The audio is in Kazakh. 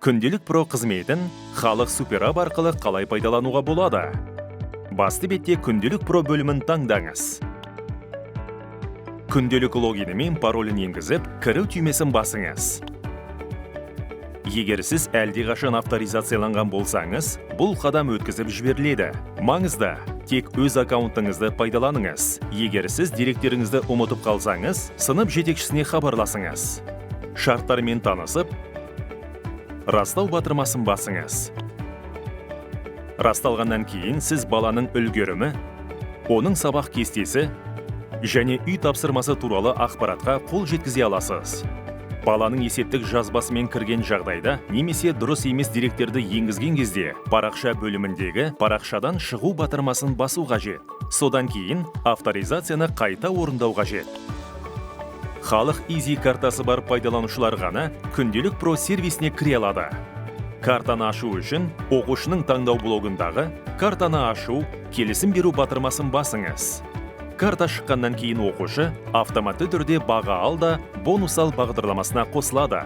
Күнделік Про қызметін халық суперап арқылы қалай пайдалануға болады? Басты бетте Күнделік Про бөлімін таңдаңыз. Күнделік логині мен паролін енгізіп, кіру түймесін басыңыз. Егер сіз әлдеқашан авторизацияланған болсаңыз, бұл қадам өткізіп жіберіледі. Маңызды, тек өз аккаунтыңызды пайдаланыңыз. Егер сіз деректеріңізді ұмытып қалсаңыз, сынып жетекшісіне хабарласыңыз. Шарттармен танысып, растау батырмасын басыңыз. Расталғаннан кейін сіз баланың үлгерімі, оның сабақ кестесі және үй тапсырмасы туралы ақпаратқа қол жеткізе аласыз. Баланың есептік жазбасымен кірген жағдайда немесе дұрыс емес деректерді енгізген кезде парақша бөліміндегі парақшадан шығу батырмасын басу қажет. Содан кейін авторизацияны қайта орындау қажет. Халық Easy картасы бар пайдаланушылар ғана Күнделік Про сервисіне кіре алады. Картаны ашу үшін оқушының таңдау блогындағы картаны ашу, келісім беру батырмасын басыңыз. Карта шыққаннан кейін оқушы автоматты түрде баға ал да бонус ал бағдарламасына қосылады.